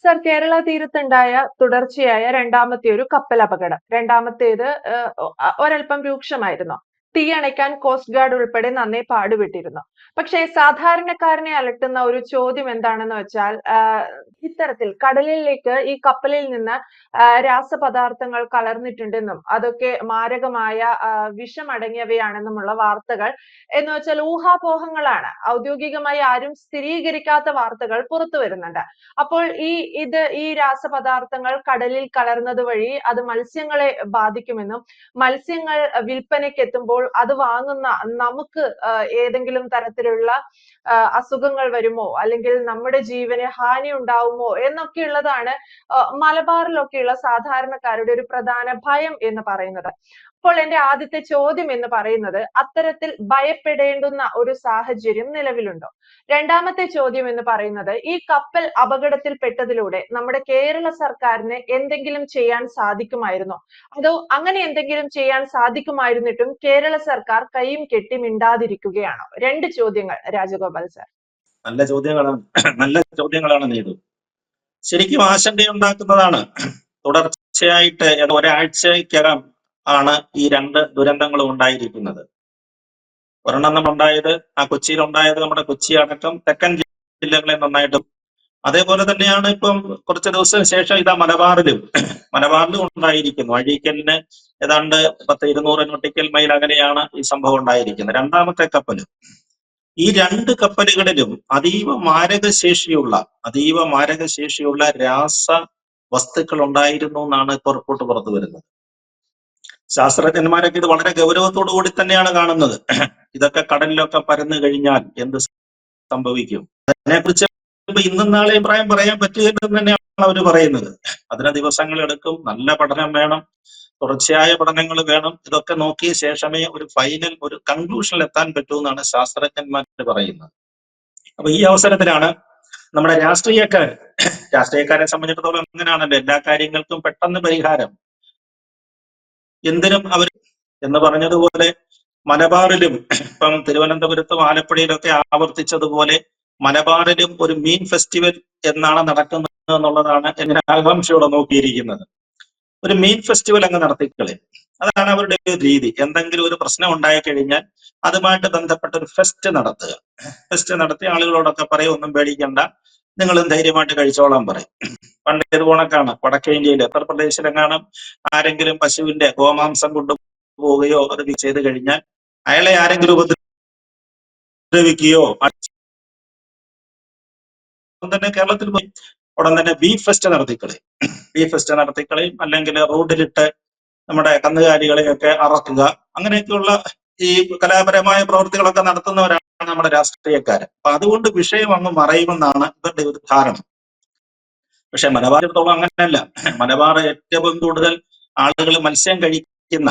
Sir, Kerala തീരത്തുണ്ടായ തുടർച്ചയായ രണ്ടാമത്തെ ഒരു കപ്പൽ അപകടം. രണ്ടാമത്തേത് ഒരൽപ്പം രൂക്ഷമായിരുന്നു. തീയണയ്ക്കാൻ കോസ്റ്റ് ഗാർഡ് ഉൾപ്പെടെ നന്നേ പാടുപെട്ടിരുന്നു. പക്ഷേ സാധാരണക്കാരനെ അലട്ടുന്ന ഒരു ചോദ്യം എന്താണെന്ന് വെച്ചാൽ, ഇത്തരത്തിൽ കടലിലേക്ക് ഈ കപ്പലിൽ നിന്ന് രാസപദാർത്ഥങ്ങൾ കലർന്നിട്ടുണ്ടെന്നും അതൊക്കെ മാരകമായ വിഷമടങ്ങിയവയാണെന്നുമുള്ള വാർത്തകൾ എന്ന് വെച്ചാൽ ഊഹാപോഹങ്ങളാണ്. ഔദ്യോഗികമായി ആരും സ്ഥിരീകരിക്കാത്ത വാർത്തകൾ പുറത്തു വരുന്നുണ്ട്. അപ്പോൾ ഈ രാസപദാർത്ഥങ്ങൾ കടലിൽ കലർന്നത് വഴി അത് മത്സ്യങ്ങളെ ബാധിക്കുമെന്നും മത്സ്യങ്ങൾ വിൽപ്പനയ്ക്ക് എത്തുമ്പോൾ അത് വാങ്ങുന്ന നമുക്ക് ഏതെങ്കിലും തരത്തിലുള്ള അസുഖങ്ങൾ വരുമോ, അല്ലെങ്കിൽ നമ്മുടെ ജീവന് ഹാനി ഉണ്ടാവുമോ എന്നൊക്കെയുള്ളതാണ് മലബാറിലൊക്കെയുള്ള സാധാരണക്കാരുടെ ഒരു പ്രധാന ഭയം എന്ന് പറയുന്നത്. അപ്പോൾ എന്റെ ആദ്യത്തെ ചോദ്യം എന്ന് പറയുന്നത്, അത്തരത്തിൽ ഭയപ്പെടേണ്ടുന്ന ഒരു സാഹചര്യം നിലവിലുണ്ടോ? രണ്ടാമത്തെ ചോദ്യം എന്ന് പറയുന്നത്, ഈ കപ്പൽ അപകടത്തിൽപ്പെട്ടതിലൂടെ നമ്മുടെ കേരള സർക്കാരിന് എന്തെങ്കിലും ചെയ്യാൻ സാധിക്കുമായിരുന്നോ? അതോ അങ്ങനെ എന്തെങ്കിലും ചെയ്യാൻ സാധിക്കുമായിരുന്നിട്ടും കേരള സർക്കാർ കൈയും കെട്ടി മിണ്ടാതിരിക്കുകയാണോ? രണ്ട് ചോദ്യങ്ങൾ രാജഗോപാൽ സർ. നല്ല ചോദ്യങ്ങളാണ് നീതു. ശരിക്കും ആശങ്കയുണ്ടാക്കുന്നതാണ്. തുടർച്ചയായിട്ട് ഒരാഴ്ചക്കകം ആണ് ഈ രണ്ട് ദുരന്തങ്ങളും ഉണ്ടായിരിക്കുന്നത്. ഒരെണ്ണം ഉണ്ടായത് കൊച്ചിയിലുണ്ടായത് നമ്മുടെ കൊച്ചി അടക്കം തെക്കൻ ജില്ലകളെ നന്നായിട്ടും, അതേപോലെ തന്നെയാണ് ഇപ്പം കുറച്ച് ദിവസം ശേഷം ഇതാ മലബാറിലും ഉണ്ടായിരിക്കുന്നു. അഴീക്കലിന് ഏതാണ്ട് 200 നോട്ടിക്കൽ മൈൽ അകലെയാണ് ഈ സംഭവം ഉണ്ടായിരിക്കുന്നത്. രണ്ടാമത്തെ കപ്പലും, ഈ രണ്ട് കപ്പലുകളിലും അതീവ മാരകശേഷിയുള്ള രാസ വസ്തുക്കൾ ഉണ്ടായിരുന്നു എന്നാണ് ഇപ്പോൾ റിപ്പോർട്ട് പുറത്തു വരുന്നത്. ശാസ്ത്രജ്ഞന്മാരൊക്കെ ഇത് വളരെ ഗൗരവത്തോടു കൂടി തന്നെയാണ് കാണുന്നത്. ഇതൊക്കെ കടലിലൊക്കെ പരന്നു കഴിഞ്ഞാൽ എന്ത് സംഭവിക്കും? അതിനെക്കുറിച്ച് ഇന്നും നാളെ അഭിപ്രായം പറയാൻ പറ്റുകയെന്ന് തന്നെയാണ് അവർ പറയുന്നത്. അതിന് ദിവസങ്ങൾ എടുക്കും, നല്ല പഠനം വേണം, തുടർച്ചയായ പഠനങ്ങൾ വേണം. ഇതൊക്കെ നോക്കിയ ശേഷമേ ഒരു കൺക്ലൂഷനിൽ എത്താൻ പറ്റൂ എന്നാണ് ശാസ്ത്രജ്ഞന്മാർ പറയുന്നത്. അപ്പൊ ഈ അവസരത്തിലാണ് നമ്മുടെ രാഷ്ട്രീയക്കാരെ സംബന്ധിച്ചിടത്തോളം അങ്ങനെയാണല്ലോ, എല്ലാ കാര്യങ്ങൾക്കും പെട്ടെന്ന് പരിഹാരം. എന്തിനും അവർ എന്ന് പറഞ്ഞതുപോലെ മലബാറിലും, ഇപ്പം തിരുവനന്തപുരത്തും ആലപ്പുഴയിലൊക്കെ ആവർത്തിച്ചതുപോലെ മലബാറിലും ഒരു മീൻ ഫെസ്റ്റിവൽ എന്നാണ് നടക്കുന്നത് എന്നുള്ളതാണ് എങ്ങനെ ആകാംക്ഷയോടെ നോക്കിയിരിക്കുന്നത്. ഒരു മീൻ ഫെസ്റ്റിവൽ അങ്ങ് നടത്തിക്കളെ, അതാണ് അവരുടെ ഒരു രീതി. എന്തെങ്കിലും ഒരു പ്രശ്നം ഉണ്ടായി കഴിഞ്ഞാൽ അതുമായിട്ട് ബന്ധപ്പെട്ട ഒരു ഫെസ്റ്റ് നടത്തി ആളുകളോടൊക്കെ പറയും, ഒന്നും പേടിക്കണ്ട, നിങ്ങളും ധൈര്യമായിട്ട് കഴിച്ചോളാൻ പറയും. പണ്ട് ഇത് കണക്കാണ് വടക്കേ ഇന്ത്യയിൽ ഉത്തർപ്രദേശിലെങ്ങാനും ആരെങ്കിലും പശുവിന്റെ ഗോമാംസം കൊണ്ടുപോവുകയോ അത് ചെയ്ത് കഴിഞ്ഞാൽ അയാളെ ആരെങ്കിലും ഉപദ്രവിക്കുകയോ തന്നെ കേരളത്തിൽ പോയി ഉടൻ തന്നെ ബീഫ് ഫെസ്റ്റ് നടത്തിക്കളയും. അല്ലെങ്കിൽ റോഡിലിട്ട് നമ്മുടെ കന്നുകാലികളെയൊക്കെ അറക്കുക, അങ്ങനെയൊക്കെയുള്ള ഈ കലാപരമായ പ്രവൃത്തികളൊക്കെ നടത്തുന്നവരാണ് നമ്മുടെ രാഷ്ട്രീയക്കാര്. അപ്പൊ അതുകൊണ്ട് വിഷയം അങ്ങ് മറയുമെന്നാണ് ഇവരുടെ ഒരു ധാരണ. പക്ഷെ മലബാറിടത്തോളം അങ്ങനെയല്ല. മലബാർ ഏറ്റവും കൂടുതൽ ആളുകൾ മത്സ്യം കഴിക്കുന്ന,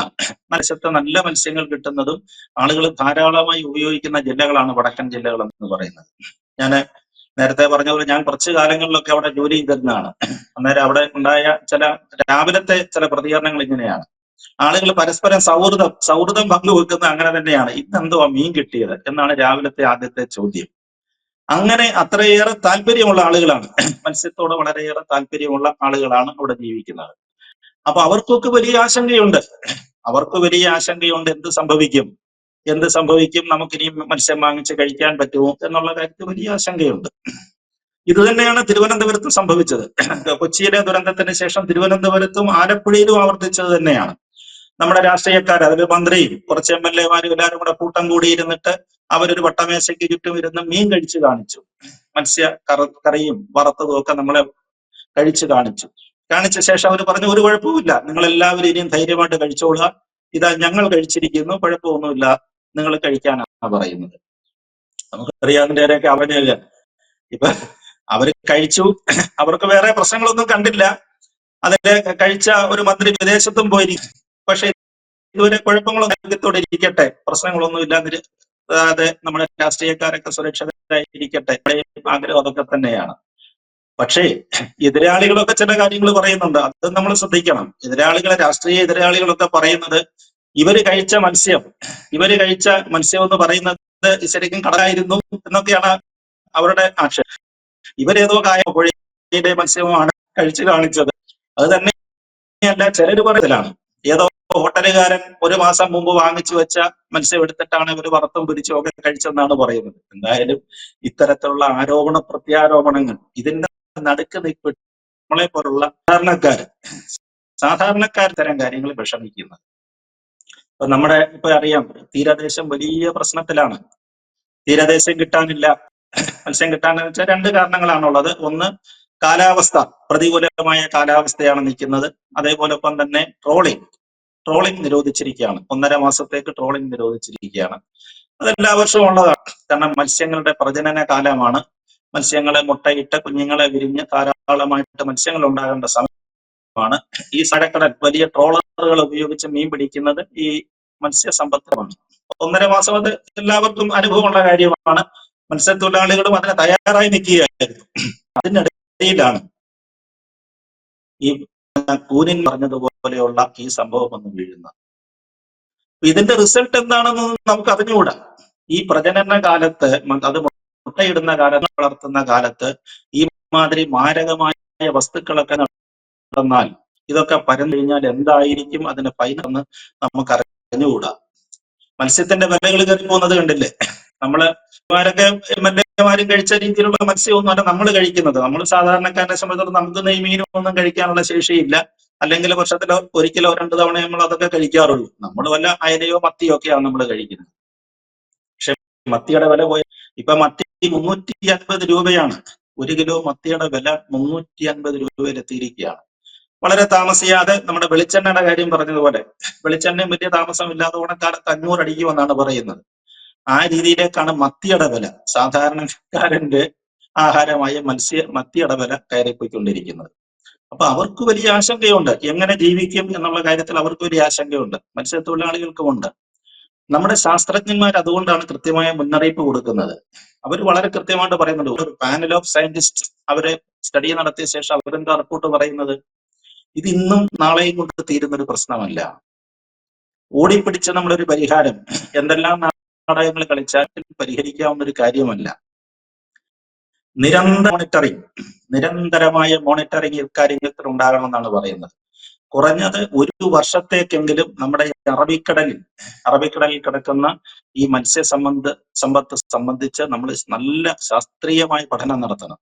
നല്ല മത്സ്യങ്ങൾ കിട്ടുന്നതും ആളുകൾ ധാരാളമായി ഉപയോഗിക്കുന്ന ജില്ലകളാണ് വടക്കൻ ജില്ലകൾ എന്ന് പറയുന്നത്. ഞാൻ നേരത്തെ പറഞ്ഞ പോലെ ഞാൻ കുറച്ചു കാലങ്ങളിലൊക്കെ അവിടെ ജോലി ചെയ്തിരുന്നതാണ്. അന്നേരം അവിടെ ഉണ്ടായ രാവിലത്തെ ചില പ്രതികരണങ്ങൾ ഇങ്ങനെയാണ്. ആളുകൾ പരസ്പരം സൗഹൃദം പങ്കുവെക്കുന്നത് അങ്ങനെ തന്നെയാണ്. ഇന്നെന്തുവാ മീൻ കിട്ടിയത് എന്നാണ് രാവിലത്തെ ആദ്യത്തെ ചോദ്യം. അങ്ങനെ അത്രയേറെ താല്പര്യമുള്ള ആളുകളാണ്, മത്സ്യത്തോട് വളരെയേറെ താല്പര്യമുള്ള ആളുകളാണ് അവിടെ ജീവിക്കുന്നത്. അപ്പൊ അവർക്കൊക്കെ വലിയ ആശങ്കയുണ്ട്. എന്ത് സംഭവിക്കും, നമുക്കിനി മത്സ്യം വാങ്ങിച്ച് കഴിക്കാൻ പറ്റുമോ എന്നുള്ള കാര്യത്തിൽ വലിയ ആശങ്കയുണ്ട്. ഇത് തന്നെയാണ് തിരുവനന്തപുരത്ത് സംഭവിച്ചത്. കൊച്ചിയിലെ ദുരന്തത്തിന് ശേഷം തിരുവനന്തപുരത്തും ആലപ്പുഴയിലും ആവർത്തിച്ചത് തന്നെയാണ്. നമ്മുടെ രാഷ്ട്രീയക്കാർ, അതിൽ മന്ത്രിയും കുറച്ച് MLA മാരും എല്ലാവരും കൂടെ കൂട്ടം കൂടിയിരുന്നിട്ട് അവരൊരു വട്ടമേശയ്ക്ക് ചുറ്റും ഇരുന്ന് മീൻ കഴിച്ചു കാണിച്ചു. മത്സ്യ കറിയും വറുത്തതും ഒക്കെ നമ്മളെ കഴിച്ചു കാണിച്ച ശേഷം അവർ പറഞ്ഞു, ഒരു കുഴപ്പമില്ല, നിങ്ങൾ എല്ലാവരും ഇനിയും ധൈര്യമായിട്ട് കഴിച്ചോളുക, ഇതാ ഞങ്ങൾ കഴിച്ചിരിക്കുന്നു, കുഴപ്പമൊന്നുമില്ല, നിങ്ങൾ കഴിക്കാനാണ് പറയുന്നത്. നമുക്കറിയാവുന്നവരെയൊക്കെ അവനെയല്ല. ഇപ്പൊ അവര് കഴിച്ചു, അവർക്ക് വേറെ പ്രശ്നങ്ങളൊന്നും കണ്ടില്ല. അതിലെ കഴിച്ച ഒരു മന്ത്രി വിദേശത്തും പോയിരിക്കും. പക്ഷെ ഇതുവരെ കുഴപ്പങ്ങളൊന്നും ഇരിക്കട്ടെ, പ്രശ്നങ്ങളൊന്നും ഇല്ലാതെ നമ്മുടെ രാഷ്ട്രീയക്കാരൊക്കെ സുരക്ഷിതരായിരിക്കട്ടെ, ആഗ്രഹം അതൊക്കെ തന്നെയാണ്. പക്ഷേ എതിരാളികളൊക്കെ ചില കാര്യങ്ങൾ പറയുന്നുണ്ട്, അത് നമ്മൾ ശ്രദ്ധിക്കണം. രാഷ്ട്രീയ എതിരാളികളൊക്കെ പറയുന്നത് ഇവര് കഴിച്ച മത്സ്യം എന്ന് പറയുന്നത് ശരിക്കും കടലായിരുന്നു എന്നൊക്കെയാണ് അവരുടെ ആക്ഷേപം. ഇവരേതോ പുഴയിൽ ട്രോളിയിലെ മത്സ്യമാണ് കഴിച്ചു കാണിച്ചത്. അത് തന്നെയല്ല, ചിലര് പറയലാണ് ഏതോ ഹോട്ടലുകാരൻ ഒരു മാസം മുമ്പ് വാങ്ങിച്ചു വെച്ച മത്സ്യം എടുത്തിട്ടാണ് ഇവർ വറുത്തും പൊരിച്ചും ഒക്കെ കഴിച്ചെന്നാണ് പറയുന്നത്. എന്തായാലും ഇത്തരത്തിലുള്ള ആരോപണ പ്രത്യാരോപണങ്ങൾ ഇതിന്റെ നടുക്ക് നിൽപ്പിട്ട് നമ്മളെ പോലുള്ള സാധാരണക്കാർ തരം കാര്യങ്ങൾ വിഷമിക്കുന്നത്. ഇപ്പൊ നമ്മുടെ ഇപ്പൊ അറിയാം, തീരദേശം വലിയ പ്രശ്നത്തിലാണ്. തീരദേശം കിട്ടാനില്ല, മത്സ്യം കിട്ടാനെന്ന് വെച്ചാൽ രണ്ട് കാരണങ്ങളാണുള്ളത്. ഒന്ന്, കാലാവസ്ഥ, പ്രതികൂലമായ കാലാവസ്ഥയാണ് നിൽക്കുന്നത്. അതേപോലൊപ്പം തന്നെ ട്രോളിംഗ് നിരോധിച്ചിരിക്കുകയാണ്. 1.5 മാസത്തേക്ക് ട്രോളിംഗ് നിരോധിച്ചിരിക്കുകയാണ്. അതെല്ലാ വർഷവും ഉള്ളതാണ്. കാരണം മത്സ്യങ്ങളുടെ പ്രജനന കാലമാണ്. മത്സ്യങ്ങളെ മുട്ടയിട്ട് കുഞ്ഞുങ്ങളെ വിരിഞ്ഞ് ധാരാളമായിട്ട് മത്സ്യങ്ങൾ ഉണ്ടാകേണ്ട സമയമാണ്. ഈ സരക്കടൽ വലിയ ട്രോളറുകൾ ഉപയോഗിച്ച് മീൻ പിടിക്കുന്നത് ഈ മത്സ്യസമ്പത്തുമാണ്. 1.5 മാസം അത് എല്ലാവർക്കും അനുഭവമുള്ള കാര്യമാണ്. മത്സ്യത്തൊഴിലാളികളും അതിന് തയ്യാറായി നിൽക്കുകയായിരുന്നു. അതിനിടയിലാണ് ഈ കൂനിൻ പറഞ്ഞതുപോലെയുള്ള ഈ സംഭവം വന്ന് വീഴുന്നത്. ഇതിന്റെ റിസൾട്ട് എന്താണെന്ന് നമുക്ക് അറിഞ്ഞുകൂടാ. ഈ പ്രജനന കാലത്ത്, അത് മുട്ടയിടുന്ന കാലത്ത്, വളർത്തുന്ന കാലത്ത് ഈ മാതിരി മാരകമായ വസ്തുക്കളൊക്കെ നടന്നാൽ, ഇതൊക്കെ പരന്നു കഴിഞ്ഞാൽ എന്തായിരിക്കും അതിന് ഫൈൻ എന്ന് നമുക്ക് അറിഞ്ഞുകൂടാ. മത്സ്യത്തിന്റെ വിലകൾ കയറി പോകുന്നത് കണ്ടില്ലേ? നമ്മള് മാരും കഴിച്ച രീതിയിലുള്ള മത്സ്യമൊന്നുമല്ല നമ്മൾ കഴിക്കുന്നത്. നമ്മൾ സാധാരണക്കാരനെ സംബന്ധിച്ചിടത്തോളം നമുക്ക് നെയ്മീനും ഒന്നും കഴിക്കാനുള്ള ശേഷിയില്ല. അല്ലെങ്കിൽ വർഷത്തിലോ ഒരിക്കലോ 2 തവണ നമ്മൾ അതൊക്കെ കഴിക്കാറുള്ളൂ. നമ്മൾ വല്ല അയലയോ മത്തിയോ ഒക്കെയാണ് നമ്മൾ കഴിക്കുന്നത്. പക്ഷെ മത്തിയുടെ വില പോയ ഇപ്പൊ മത്തി 350 രൂപയാണ്. 1 കിലോ മത്തിയുടെ വില 350 രൂപയിലെത്തിയിരിക്കുകയാണ്. വളരെ താമസിയാതെ നമ്മുടെ വെളിച്ചെണ്ണയുടെ കാര്യം പറഞ്ഞതുപോലെ വെളിച്ചെണ്ണയും വലിയ താമസമില്ലാതെ ഓണക്കാലത്ത് 500 അടിക്കുമെന്നാണ് പറയുന്നത്. ആ രീതിയിലേക്കാണ് മത്തിയുടെ വില, സാധാരണക്കാരന്റെ ആഹാരമായ മത്തിയുടെ വില കയറിപ്പോയിക്കൊണ്ടിരിക്കുന്നത്. അപ്പൊ അവർക്ക് വലിയ ആശങ്കയുണ്ട്, എങ്ങനെ ജീവിക്കും എന്നുള്ള കാര്യത്തിൽ അവർക്ക് വലിയ ആശങ്കയുണ്ട്, മത്സ്യത്തൊഴിലാളികൾക്കുമുണ്ട്. നമ്മുടെ ശാസ്ത്രജ്ഞന്മാർ അതുകൊണ്ടാണ് കൃത്യമായ മുന്നറിയിപ്പ് കൊടുക്കുന്നത്. അവർ വളരെ കൃത്യമായിട്ട് പറയുന്നുണ്ട്. ഒരു പാനൽ ഓഫ് സയന്റിസ്റ്റ് അവരെ സ്റ്റഡി നടത്തിയ ശേഷം അവരെന്താ റിപ്പോർട്ട് പറയുന്നത്? ഇത് ഇന്നും നാളെയും കൊണ്ട് തീരുന്ന ഒരു പ്രശ്നമല്ല. ഓടിപ്പിടിച്ച നമ്മളൊരു പരിഹാരം എന്തെല്ലാം നാടകങ്ങൾ കളിച്ചാൽ പരിഹരിക്കാവുന്ന ഒരു കാര്യമല്ല. നിരന്തരമായ മോണിറ്ററിംഗ് ഇക്കാര്യത്തിൽ ഉണ്ടാകണമെന്നാണ് പറയുന്നത്. കുറഞ്ഞത് 1 വർഷത്തേക്കെങ്കിലും നമ്മുടെ അറബിക്കടലിൽ കിടക്കുന്ന ഈ സമ്പത്ത് സംബന്ധിച്ച് നമ്മൾ നല്ല ശാസ്ത്രീയമായ പഠനം നടത്തണം.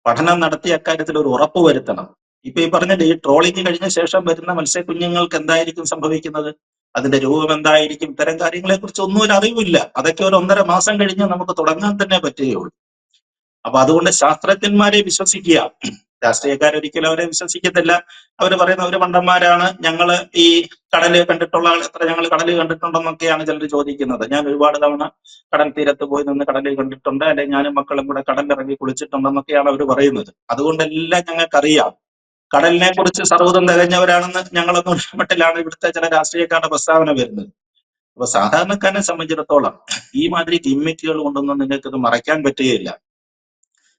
പഠനം നടത്തി അക്കാര്യത്തിൽ ഒരു ഉറപ്പ് വരുത്തണം. ഇപ്പൊ ഈ പറഞ്ഞില്ലേ, ഈ ട്രോളിംഗ് കഴിഞ്ഞ ശേഷം വരുന്ന മത്സ്യക്കുഞ്ഞുങ്ങൾക്ക് എന്തായിരിക്കും സംഭവിക്കുന്നത്, അതിന്റെ രൂപം എന്തായിരിക്കും, ഇത്തരം കാര്യങ്ങളെ കുറിച്ച് ഒന്നും ഒരു അറിവില്ല. അതൊക്കെ ഒരു 1.5 മാസം കഴിഞ്ഞ് നമുക്ക് തുടങ്ങാൻ തന്നെ പറ്റുകയുള്ളൂ. അപ്പൊ അതുകൊണ്ട് ശാസ്ത്രജ്ഞന്മാരെ വിശ്വസിക്കുക. രാഷ്ട്രീയക്കാരൊരിക്കലും അവരെ വിശ്വസിക്കത്തില്ല. അവർ പറയുന്ന ഒരു മണ്ടന്മാരാണ്. ഞങ്ങള് ഈ കടല് കണ്ടിട്ടുള്ള ആൾ എത്ര ഞങ്ങൾ കടല് കണ്ടിട്ടുണ്ടെന്നൊക്കെയാണ് ചിലർ ചോദിക്കുന്നത്. ഞാൻ ഒരുപാട് തവണ കടൽ തീരത്ത് പോയി നിന്ന് കടലിൽ കണ്ടിട്ടുണ്ട്, അല്ലെങ്കിൽ ഞാനും മക്കളും കൂടെ കടലിറങ്ങി കുളിച്ചിട്ടുണ്ടെന്നൊക്കെയാണ് അവർ പറയുന്നത്. അതുകൊണ്ടെല്ലാം ഞങ്ങൾക്കറിയാം. കടലിനെ കുറിച്ച് സർവ്വതും തികഞ്ഞവരാണെന്ന് ഞങ്ങളൊന്നും മട്ടിലാണ് ഇവിടുത്തെ ചില രാഷ്ട്രീയക്കാരുടെ പ്രസ്താവന വരുന്നത്. അപ്പൊ സാധാരണക്കാരനെ സംബന്ധിച്ചിടത്തോളം ഈ മാതിരി ഗിമ്മിക്കുകൾ കൊണ്ടൊന്നും നിങ്ങൾക്കിത് മറയ്ക്കാൻ പറ്റുകയില്ല.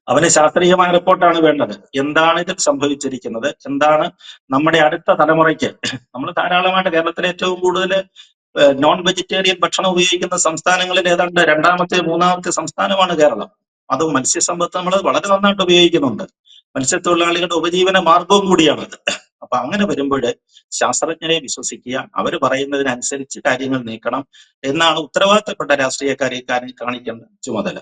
അവന് ശാസ്ത്രീയമായ റിപ്പോർട്ടാണ് വേണ്ടത്. എന്താണ് ഇതിൽ സംഭവിച്ചിരിക്കുന്നത്, എന്താണ് നമ്മുടെ അടുത്ത തലമുറയ്ക്ക്. നമ്മൾ ധാരാളമായിട്ട് കേരളത്തിലെ ഏറ്റവും കൂടുതൽ നോൺ വെജിറ്റേറിയൻ ഭക്ഷണം ഉപയോഗിക്കുന്ന സംസ്ഥാനങ്ങളിൽ ഏതാണ്ട് 2ാമത്തെ 3ാമത്തെ സംസ്ഥാനമാണ് കേരളം. അതും മത്സ്യസമ്പത്ത് നമ്മൾ വളരെ നന്നായിട്ട് ഉപയോഗിക്കുന്നുണ്ട്. മത്സ്യത്തൊഴിലാളികളുടെ ഉപജീവന മാർഗവും കൂടിയാണത്. അപ്പൊ അങ്ങനെ വരുമ്പോൾ ശാസ്ത്രജ്ഞരെ വിശ്വസിക്കുക, അവർ പറയുന്നതിനനുസരിച്ച് കാര്യങ്ങൾ നീക്കണം എന്നാണ് ഉത്തരവാദിത്തപ്പെട്ട രാഷ്ട്രീയക്കാരെ കാണിക്കേണ്ട ചുമതല.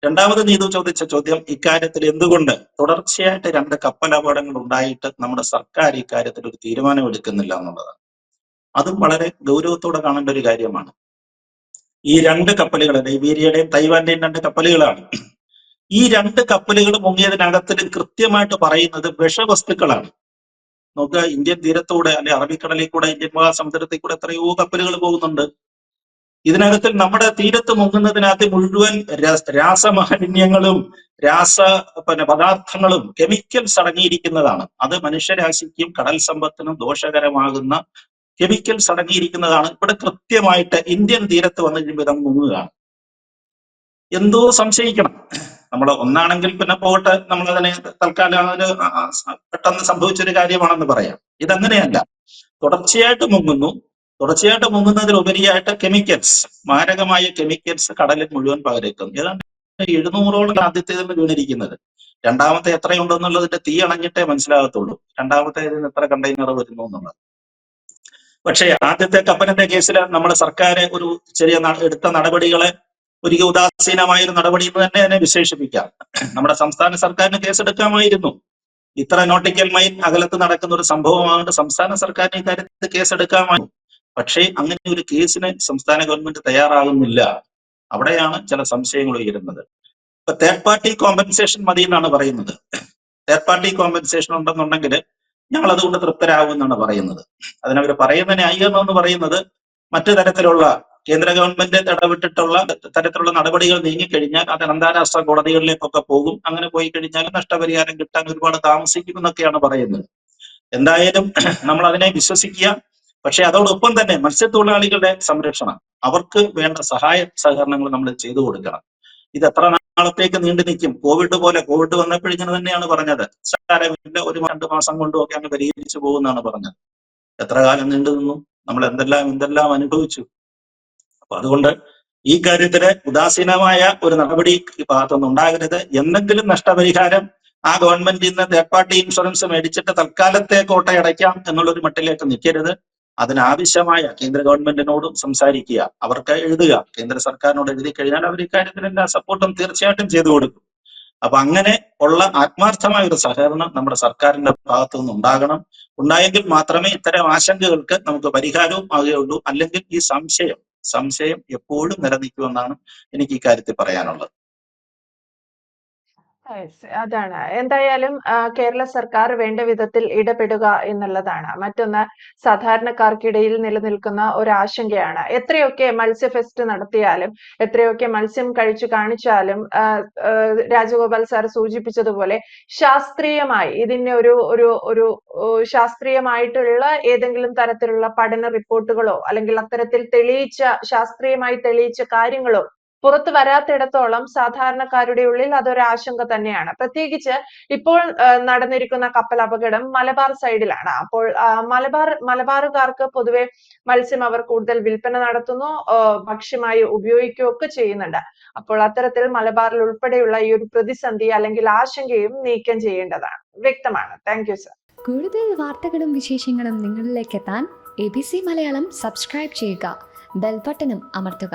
രണ്ടാമത് നീതു ചോദിച്ച ചോദ്യം, ഇക്കാര്യത്തിൽ എന്തുകൊണ്ട് തുടർച്ചയായിട്ട് 2 കപ്പൽ അപകടങ്ങൾ ഉണ്ടായിട്ട് നമ്മുടെ സർക്കാർ ഇക്കാര്യത്തിൽ ഒരു തീരുമാനം എടുക്കുന്നില്ല എന്നുള്ളതാണ്. അതും വളരെ ഗൗരവത്തോടെ കാണേണ്ട ഒരു കാര്യമാണ്. ഈ 2 കപ്പലുകൾ ലൈബീരിയയുടെയും തൈവാന്റെയും 2 കപ്പലുകളാണ്. ഈ 2 കപ്പലുകൾ മുങ്ങിയതിനകത്തിൽ കൃത്യമായിട്ട് പറയുന്നത് വിഷവസ്തുക്കളാണ്. നോക്കുക, ഇന്ത്യൻ തീരത്തൂടെ അല്ലെ അറബിക്കടലിൽ കൂടെ, ഇന്ത്യൻ മഹാസമുദ്രത്തിൽ കൂടെ എത്രയോ കപ്പലുകൾ പോകുന്നുണ്ട്. ഇതിനകത്തിൽ നമ്മുടെ തീരത്ത് മുങ്ങുന്നതിനകത്ത് മുഴുവൻ രാസമാലിന്യങ്ങളും പദാർത്ഥങ്ങളും കെമിക്കൽസ് അടങ്ങിയിരിക്കുന്നതാണ്. അത് മനുഷ്യരാശിക്കും കടൽ സമ്പത്തിനും ദോഷകരമാകുന്ന കെമിക്കൽസ് അടങ്ങിയിരിക്കുന്നതാണ്. ഇവിടെ കൃത്യമായിട്ട് ഇന്ത്യൻ തീരത്ത് വന്നു കഴിയുമ്പോൾ ഇതങ്ങ് മുങ്ങുകയാണ്. എന്തോ സംശയിക്കണം. നമ്മൾ ഒന്നാണെങ്കിൽ പിന്നെ പോകട്ടെ, നമ്മളതിനെ തൽക്കാലം പെട്ടെന്ന് സംഭവിച്ചൊരു കാര്യമാണെന്ന് പറയാം. ഇതങ്ങനെയല്ല, തുടർച്ചയായിട്ട് മുങ്ങുന്നതിലുപരിയായിട്ട് കെമിക്കൽസ്, മാരകമായ കെമിക്കൽസ് കടലിൽ മുഴുവൻ പകരേക്കും. ഏതാണ്ട് 700ഓളം ആദ്യത്തേതിൽ വീണിരിക്കുന്നത്. രണ്ടാമത്തെ എത്രയുണ്ടെന്നുള്ളതിന്റെ തീ അണഞ്ഞിട്ടേ മനസ്സിലാകത്തുള്ളൂ. രണ്ടാമത്തെ ഇതിന് എത്ര കണ്ടെയ്നർ വരുന്നു എന്നുള്ളത്. പക്ഷേ ആദ്യത്തെ കപ്പലിന്റെ കേസിൽ നമ്മുടെ സർക്കാർ ഒരു ചെറിയ എടുത്ത നടപടികളെ ഒരു ഉദാസീനമായ ഒരു നടപടി എന്ന് തന്നെ അതിനെ വിശേഷിപ്പിക്കാം. നമ്മുടെ സംസ്ഥാന സർക്കാരിന് കേസെടുക്കാമായിരുന്നു. ഇത്ര നോട്ടിക്കൽ മൈൽ അകലത്ത് നടക്കുന്ന ഒരു സംഭവമാകൊണ്ട് സംസ്ഥാന സർക്കാരിന് ഇക്കാര്യത്തിൽ കേസെടുക്കാമായിരുന്നു. പക്ഷേ അങ്ങനെ ഒരു കേസിന് സംസ്ഥാന ഗവൺമെന്റ് തയ്യാറാകുന്നില്ല. അവിടെയാണ് ചില സംശയങ്ങൾ ഉയരുന്നത്. ഇപ്പൊ തേർഡ് പാർട്ടി കോമ്പൻസേഷൻ മതി എന്നാണ് പറയുന്നത്. തേർഡ് പാർട്ടി കോമ്പൻസേഷൻ ഉണ്ടെന്നുണ്ടെങ്കിൽ ഞങ്ങൾ അതുകൊണ്ട് തൃപ്തരാകുമെന്നാണ് പറയുന്നത്. അതിനവർ പറയുന്ന ന്യായീകരണം എന്ന് പറയുന്നത് മറ്റു തരത്തിലുള്ള കേന്ദ്ര ഗവൺമെന്റ് ഇടപെട്ടിട്ടുള്ള തരത്തിലുള്ള നടപടികൾ നീങ്ങിക്കഴിഞ്ഞാൽ അത് അന്താരാഷ്ട്ര കോടതികളിലേക്കൊക്കെ പോകും. അങ്ങനെ പോയി കഴിഞ്ഞാൽ നഷ്ടപരിഹാരം കിട്ടാൻ ഒരുപാട് താമസിക്കും എന്നൊക്കെയാണ് പറയുന്നത്. എന്തായാലും നമ്മൾ അതിനെ വിശ്വസിക്കുക. പക്ഷെ അതോടൊപ്പം തന്നെ മത്സ്യത്തൊഴിലാളികളുടെ സംരക്ഷണം, അവർക്ക് വേണ്ട സഹായ സഹകരണങ്ങൾ നമ്മൾ ചെയ്തു കൊടുക്കണം. ഇത് എത്ര നാളത്തേക്ക് നീണ്ടു നിൽക്കും? കോവിഡ് വന്നപ്പോഴിങ്ങനെ തന്നെയാണ് പറഞ്ഞത്. സാരമില്ല, 1-2 മാസം കൊണ്ടും ഒക്കെ അങ്ങ് പരിഹരിച്ചു പോകുന്നാണ് പറഞ്ഞത്. എത്ര കാലം നീണ്ടു നിന്നു? നമ്മൾ എന്തെല്ലാം അനുഭവിച്ചു. അപ്പൊ അതുകൊണ്ട് ഈ കാര്യത്തില് ഉദാസീനമായ ഒരു നടപടി ഈ ഭാഗത്തൊന്നും ഉണ്ടാകരുത്. എന്തെങ്കിലും നഷ്ടപരിഹാരം ആ ഗവൺമെന്റിൽ നിന്ന് തേർഡ് പാർട്ടി ഇൻഷുറൻസ് മേടിച്ചിട്ട് തൽക്കാലത്തെ കോട്ടയടയ്ക്കാം എന്നുള്ളൊരു മട്ടിലേക്ക് നിൽക്കരുത്. അതിനാവശ്യമായ കേന്ദ്ര ഗവൺമെന്റിനോടും സംസാരിക്കുക, അവർക്ക് എഴുതുക. കേന്ദ്ര സർക്കാരിനോട് എഴുതി കഴിഞ്ഞാൽ അവർ ഇക്കാര്യത്തിൽ എല്ലാ സപ്പോർട്ടും തീർച്ചയായിട്ടും ചെയ്തു കൊടുക്കും. അപ്പൊ അങ്ങനെ ഉള്ള ആത്മാർത്ഥമായ ഒരു സഹകരണം നമ്മുടെ സർക്കാരിന്റെ ഭാഗത്തു നിന്ന് ഉണ്ടായെങ്കിൽ മാത്രമേ ഇത്തരം ആശങ്കകൾക്ക് നമുക്ക് പരിഹാരവും ആകുകയുള്ളൂ. അല്ലെങ്കിൽ ഈ സംശയം എപ്പോഴും നിലനിൽക്കുമെന്നാണ് എനിക്ക് ഇക്കാര്യത്തിൽ പറയാനുള്ളത്. അതാണ്. എന്തായാലും കേരള സർക്കാർ വേണ്ട വിധത്തിൽ ഇടപെടുക എന്നുള്ളതാണ്. മറ്റൊന്ന്, സാധാരണക്കാർക്കിടയിൽ നിലനിൽക്കുന്ന ഒരു ആശങ്കയാണ്. എത്രയൊക്കെ മത്സ്യ ഫെസ്റ്റ് നടത്തിയാലും, എത്രയൊക്കെ മത്സ്യം കഴിച്ചു കാണിച്ചാലും, രാജഗോപാൽ സാർ സൂചിപ്പിച്ചതുപോലെ ശാസ്ത്രീയമായി ഇതിന് ഒരു ശാസ്ത്രീയമായിട്ടുള്ള ഏതെങ്കിലും തരത്തിലുള്ള പഠന റിപ്പോർട്ടുകളോ അല്ലെങ്കിൽ അത്തരത്തിൽ ശാസ്ത്രീയമായി തെളിയിച്ച കാര്യങ്ങളോ പുറത്തു വരാത്തിടത്തോളം സാധാരണക്കാരുടെ ഉള്ളിൽ അതൊരു ആശങ്ക തന്നെയാണ്. പ്രത്യേകിച്ച് ഇപ്പോൾ നടന്നിരിക്കുന്ന കപ്പൽ അപകടം മലബാർ സൈഡിലാണ്. അപ്പോൾ മലബാറുകാർക്ക് പൊതുവെ മത്സ്യം അവർ കൂടുതൽ വിൽപ്പന നടത്തുന്നു, ഭക്ഷ്യമായി ഉപയോഗിക്കുകയൊക്കെ ചെയ്യുന്നുണ്ട്. അപ്പോൾ അത്തരത്തിൽ മലബാറിൽ ഉൾപ്പെടെയുള്ള ഈ ഒരു പ്രതിസന്ധി അല്ലെങ്കിൽ ആശങ്കയും നീക്കം ചെയ്യേണ്ടതാണ്. വ്യക്തമാണ്. Thank you sir. കൂടുതൽ വാർത്തകളും വിശേഷങ്ങളും നിങ്ങളിലേക്ക് എത്താൻ ABC മലയാളം സബ്സ്ക്രൈബ് ചെയ്യുക, ബെൽ ബട്ടണും അമർത്തുക.